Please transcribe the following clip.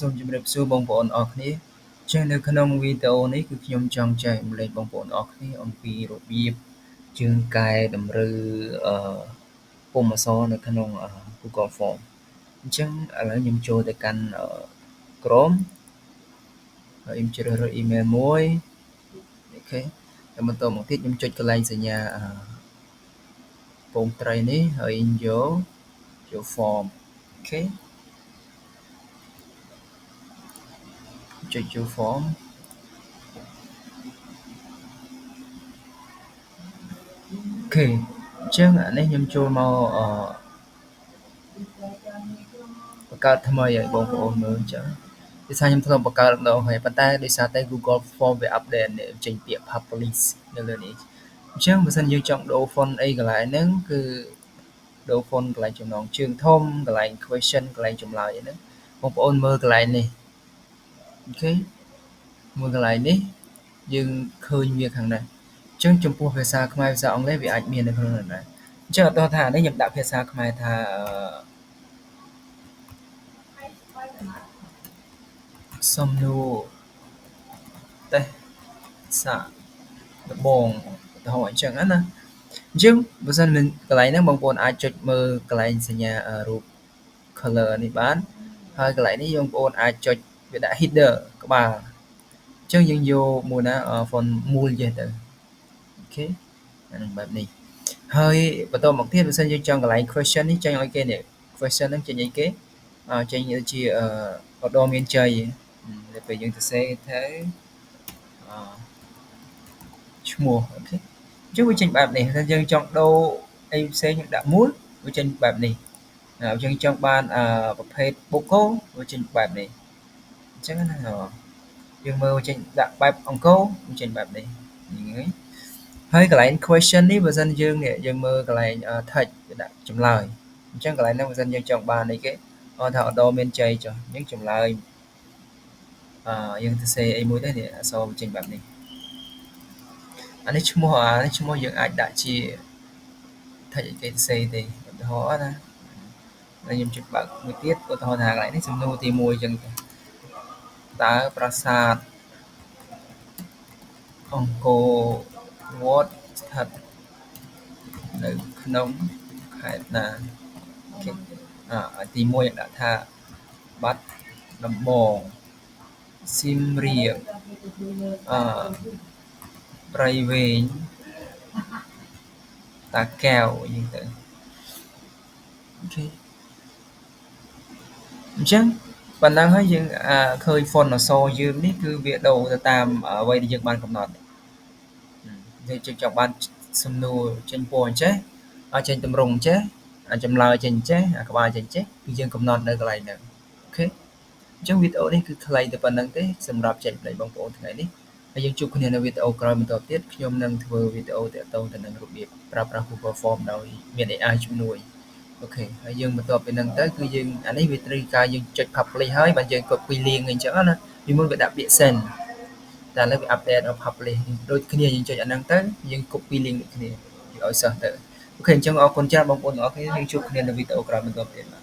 សូមជម្រាបសួរបងប្អូនអរគ្នាចឹងនៅក្នុងវីដេអូនេះគឺខ្ញុំចង់ចែកម្លែកបងប្អូនអរគ្នាអំពីរបៀបជើងកែតម្រូវពុម្ពអក្សរនៅក្នុង Google Form អញ្ចឹងឥឡូវខ្ញុំចូលទៅកាន់ Chrome ហើយខ្ញុំជ្រើសរើស email មួយអូខេហើយបន្តមកទៀតខ្ញុំចុចកន្លែងសញ្ញាពងត្រីនេះហើយយក form អូខេចុចយក form អូខេអញ្ចឹងអានេះខ្ញុំចូលមកបង្កើតថ្មីឲ្យបងប្អូនមើលអញ្ចឹងដោយសារខ្ញុំធ្លាប់បង្កើតម្ដងហើយប៉ុន្តែដោយសារតែ Google Form វា update ចេញពាក្យ publish នៅលើនេះអញ្ចឹងបើសិនយើងចង់ដូរ font អីកន្លែងហ្នឹងគឺដូរ font កន្លែងចំណងជើងធំកន្លែង question កន្លែងចម្លើយហ្នឹងបងប្អូនមើលកន្លែងនេះអូខេមើលកន្លែងនេះយើងឃើញវាខាងនេះអញ្ចឹងចំពោះភាសាខ្មែរភាសាអង់គ្លេសវាអាចមាននៅក្នុងនោះដែរអញ្ចឹងឧទាហរណ៍ថានេះខ្ញុំដាក់ភាសាខ្មែរថាសំណួរតេសាដបងឧទាហរណ៍អញ្ចឹងណាអញ្ចឹងបើសិនមានកន្លែងហ្នឹងបងប្អូនអាចចុចមើលកន្លែងសញ្ញារូប color នេះបានហើយកន្លែងនេះបងប្អូនអាចចុចវាដាក់ header ក្បាលអញ្ចឹងយើងយកមួយណា font មូលចេះទៅអូខេអានឹងបែបនេះហើយបន្តមកទៀតបើសិនយើងចង់កន្លែង question នេះចេញឲ្យគេនេះ question ហ្នឹងចេញឲ្យគេចេញជាឧត្តមមានជ័យដល់ពេលយើងសរសេរទៅឈ្មោះអូខេអញ្ចឹងវាចេញបែបនេះถ้าយើងចង់ដូរអីផ្សេងយើងដាក់មូលវាចេញបែបនេះយើងចង់បានប្រភេទបុគ្គលវាចេញបែបនេះអញ្ចឹងណាយើងមើលចេញដាក់បែបអង្គរវាចេញបែបនេះហ្នឹងហើយកន្លែង question នេះបើសិនយើងមើលកន្លែង text វាដាក់ចម្លើយអញ្ចឹងកន្លែងហ្នឹងបើសិនយើងចង់បានអីគេថាឧត្តមមានជ័យចុះអញ្ចឹងចម្លើយយើងសរសេរអីមួយទៅនេះអក្សរវាចេញបែបនេះអានេះឈ្មោះយើងអាចដាក់ជា text អីគេសរសេរទេឧទាហរណ៍ណាហើយខ្ញុំចុចបើកមួយទៀតឧទាហរណ៍ថាកន្លែងនេះសំណួរទី1អញ្ចឹងតើប្រាសាទអង្គរវត្តស្ថិតនៅក្នុងខេត្តណាអូខេទី1យើងដាក់ថាបាត់ដំបងសៀមរាបព្រៃវែងតាកែវអញ្ចឹងទៅអូខេអញ្ចឹងប៉ុណ្ណឹងហើយយើងឃើញ font អក្សរយើងនេះគឺវាដូរទៅតាមអ្វីដែលយើងបានកំណត់យើងចង់បានសំណួរចេញពណ៌អញ្ចេះចេញទម្រង់អញ្ចេះចម្លើយចេញអញ្ចេះក្បាលចេញអញ្ចេះគឺយើងកំណត់នៅកន្លែងហ្នឹងអូខេអញ្ចឹងវីដេអូនេះគឺខ្លីតែប៉ុណ្្នឹងទេសម្រាប់ចែកប្លែកបងប្អូនថ្ងៃនេះហើយយើងជួបគ្នានៅវីដេអូក្រោយបន្តទៀតខ្ញុំនឹងធ្វើវីដេអូទាក់ទងទៅនឹងរបៀបប្រើប្រាស់ Google Form ដោយមាន AI ជំនួយអូខេហើយយើងបន្ទាប់ពីហ្នឹងទៅគឺយើងអានេះវាត្រូវការយើងចុច publish ហើយបើយើង copy link អញ្ចឹងណាពីមុនវាដាក់ពាក្យ send តែឥឡូវវា update ដល់ publish ដូចគ្នាយើងចុចអាហ្នឹងទៅយើង copy link ដូចគ្នាយកឲ្យសិស្សទៅអូខេអញ្ចឹងអរគុណច្រើនបងប្អូនទាំងអស់គ្នាយើងជួបគ្នានៅវីដេអូក្រោយបន្តទៀត